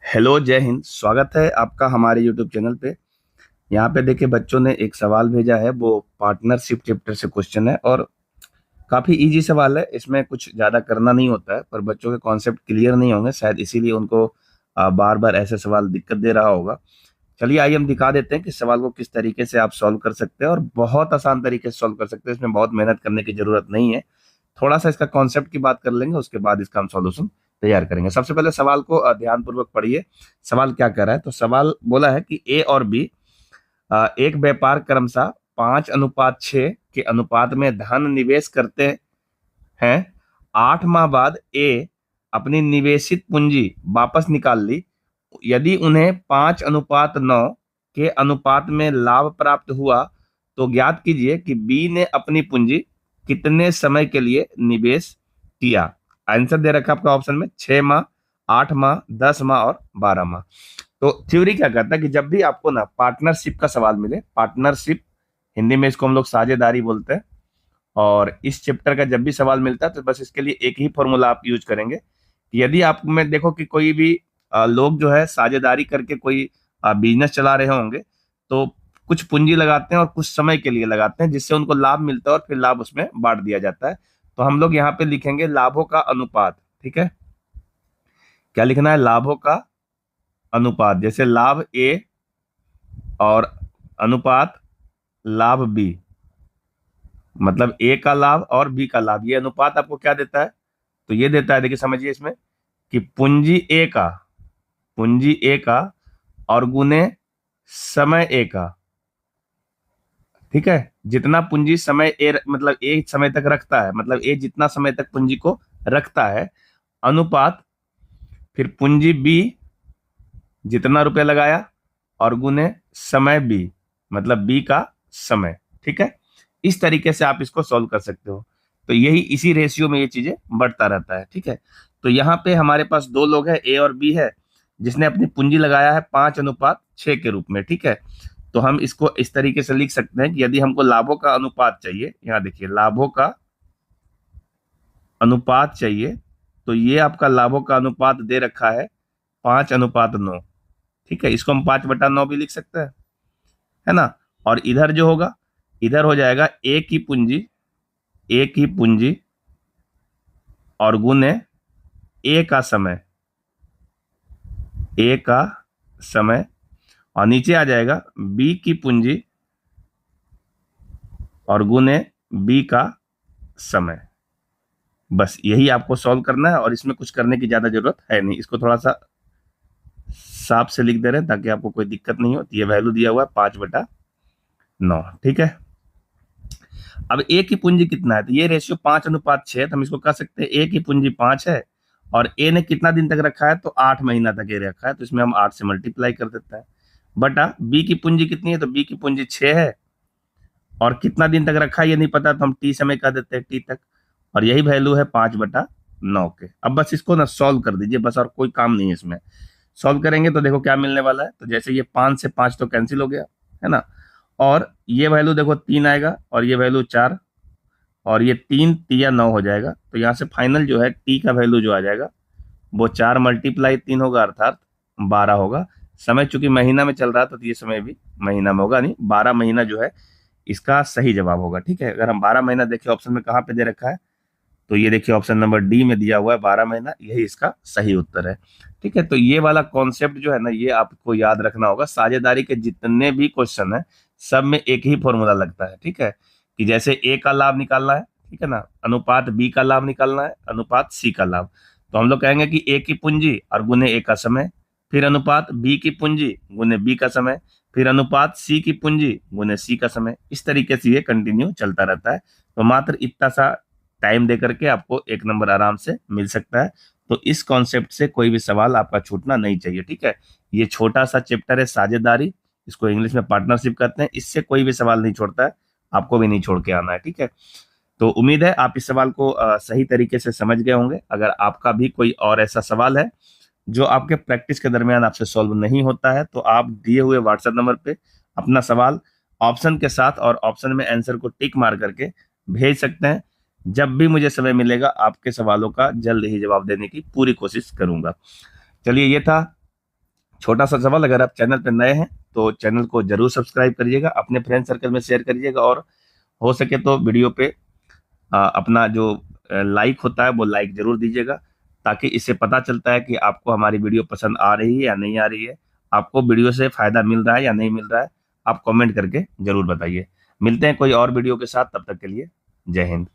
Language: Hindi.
हेलो, जय हिंद। स्वागत है आपका हमारे यूट्यूब चैनल पे। यहाँ पे देखिए, बच्चों ने एक सवाल भेजा है, वो पार्टनरशिप चैप्टर से क्वेश्चन है और काफ़ी इजी सवाल है। इसमें कुछ ज़्यादा करना नहीं होता है, पर बच्चों के कॉन्सेप्ट क्लियर नहीं होंगे शायद, इसीलिए उनको बार बार ऐसे सवाल दिक्कत दे रहा होगा। चलिए, आइए हम दिखा देते हैं कि सवाल को किस तरीके से आप सॉल्व कर सकते हैं और बहुत आसान तरीके से सॉल्व कर सकते हैं। इसमें बहुत मेहनत करने की जरूरत नहीं है। थोड़ा सा इसका कॉन्सेप्ट की बात कर लेंगे, उसके बाद इसका हम सॉल्यूशन तैयार करेंगे। सबसे पहले सवाल को ध्यानपूर्वक पढ़िए। सवाल क्या कर रहा है? तो सवाल बोला है कि ए और बी एक व्यापार क्रमशः 5:6 के अनुपात में धन निवेश करते हैं। 8 माह बाद ए अपनी निवेशित पूंजी वापस निकाल ली। यदि उन्हें 5:9 के अनुपात में लाभ प्राप्त हुआ तो ज्ञात कीजिए कि बी ने अपनी पूंजी कितने समय के लिए निवेश किया। आंसर दे रखा आपका ऑप्शन में 6 माह, 8 माह, 10 माह और 12 माह। तो थ्योरी क्या कहता है कि जब भी आपको ना पार्टनरशिप का सवाल मिले, पार्टनरशिप हिंदी में इसको हम लोग साझेदारी बोलते हैं, और इस चैप्टर का जब भी सवाल मिलता है तो बस इसके लिए एक ही फॉर्मूला आप यूज करेंगे कि यदि आप में देखो कि कोई भी लोग जो है साझेदारी करके कोई बिजनेस चला रहे होंगे, तो कुछ पूंजी लगाते हैं और कुछ समय के लिए लगाते हैं, जिससे उनको लाभ मिलता है और फिर लाभ उसमें बांट दिया जाता है। तो हम लोग यहाँ पे लिखेंगे लाभों का अनुपात। ठीक है, क्या लिखना है? लाभों का अनुपात। जैसे लाभ ए और अनुपात लाभ बी, मतलब ए का लाभ और बी का लाभ। ये अनुपात आपको क्या देता है? तो ये देता है, देखिए समझिए इसमें, कि पूंजी ए का और गुने समय ए का। ठीक है, जितना पूंजी समय ए, मतलब ए समय तक रखता है, मतलब ए जितना समय तक पूंजी को रखता है, अनुपात फिर पूंजी बी जितना रुपया लगाया और गुने समय बी, मतलब बी का समय। ठीक है, इस तरीके से आप इसको सॉल्व कर सकते हो। तो यही इसी रेशियो में ये चीजें बढ़ता रहता है। ठीक है, तो यहाँ पे हमारे पास दो लोग हैं, ए और बी है, जिसने अपनी पूंजी लगाया है 5:6 के रूप में। ठीक है, तो हम इसको इस तरीके से लिख सकते हैं कि यदि हमको लाभों का अनुपात चाहिए, यहाँ देखिए लाभों का अनुपात चाहिए, तो ये आपका लाभों का अनुपात दे रखा है 5:9। ठीक है, इसको हम 5/9 भी लिख सकते हैं, है ना। और इधर जो होगा, इधर हो जाएगा ए की पूंजी और गुने ए का समय और नीचे आ जाएगा बी की पूंजी और गुने बी का समय। बस यही आपको सॉल्व करना है और इसमें कुछ करने की ज्यादा जरूरत है नहीं। इसको थोड़ा सा साफ से लिख दे रहे हैं ताकि आपको कोई दिक्कत नहीं हो। तो ये वैल्यू दिया हुआ है 5/9। ठीक है, अब ए की पूंजी कितना है? तो ये रेशियो 5:6 है, तो हम इसको कह सकते हैं ए की पूंजी 5 है और ए ने कितना दिन तक रखा है? तो 8 महीना तक ए रखा है, तो इसमें हम 8 से मल्टीप्लाई कर देते हैं। बटा बी की पूंजी कितनी है? तो बी की पूंजी 6 है और कितना दिन तक रखा है ये नहीं पता, तो हम टी समय कह देते हैं, टी तक, और यही वैल्यू है 5/9 के। अब बस इसको ना सॉल्व कर दीजिए, बस, और कोई काम नहीं है इसमें। सॉल्व करेंगे तो देखो क्या मिलने वाला है। तो जैसे ये 5 से 5 तो कैंसिल हो गया, है ना, और ये वैल्यू देखो 3 आएगा और ये वैल्यू 4, और ये 3 तिया 9 हो जाएगा। तो यहाँ से फाइनल जो है टी का वैल्यू जो आ जाएगा वो 4 × 3 होगा, अर्थात 12 होगा। समय चूंकि महीना में चल रहा था तो ये समय भी महीना में होगा, नहीं 12 महीना जो है इसका सही जवाब होगा। ठीक है, अगर हम 12 महीना देखिए ऑप्शन में कहाँ पे दे रखा है, तो ये देखिए ऑप्शन नंबर डी में दिया हुआ है 12 महीना, यही इसका सही उत्तर है। ठीक है, तो ये वाला कॉन्सेप्ट जो है ना, ये आपको याद रखना होगा। साझेदारी के जितने भी क्वेश्चन है सब में एक ही फॉर्मूला लगता है। ठीक है, कि जैसे ए का लाभ निकालना है, ठीक है ना, अनुपात बी का लाभ निकालना है, अनुपात सी का लाभ। तो हम लोग कहेंगे कि ए की पूंजी और गुने ए का समय, फिर अनुपात बी की पूंजी गुने बी का समय, फिर अनुपात सी की पूंजी गुने सी का समय। इस तरीके से ये कंटिन्यू चलता रहता है। तो मात्र इतना सा टाइम दे करके आपको 1 नंबर आराम से मिल सकता है। तो इस कॉन्सेप्ट से कोई भी सवाल आपका छूटना नहीं चाहिए। ठीक है, ये छोटा सा चैप्टर है साझेदारी, इसको इंग्लिश में पार्टनरशिप कहते हैं। इससे कोई भी सवाल नहीं छोड़ता है, आपको भी नहीं छोड़ के आना है। ठीक है, तो उम्मीद है आप इस सवाल को सही तरीके से समझ गए होंगे। अगर आपका भी कोई और ऐसा सवाल है जो आपके प्रैक्टिस के दरमियान आपसे सॉल्व नहीं होता है, तो आप दिए हुए व्हाट्सएप नंबर पे अपना सवाल ऑप्शन के साथ और ऑप्शन में आंसर को टिक मार करके भेज सकते हैं। जब भी मुझे समय मिलेगा आपके सवालों का जल्द ही जवाब देने की पूरी कोशिश करूंगा। चलिए, ये था छोटा सा सवाल, अगर आप चैनल पे नए हैं तो चैनल को जरूर सब्सक्राइब करिएगा, अपने फ्रेंड सर्कल में शेयर करिएगा, और हो सके तो वीडियो पे अपना जो लाइक होता है वो लाइक जरूर दीजिएगा, ताकि इससे पता चलता है कि आपको हमारी वीडियो पसंद आ रही है या नहीं आ रही है, आपको वीडियो से फायदा मिल रहा है या नहीं मिल रहा है। आप कमेंट करके जरूर बताइए। मिलते हैं कोई और वीडियो के साथ, तब तक के लिए जय हिंद।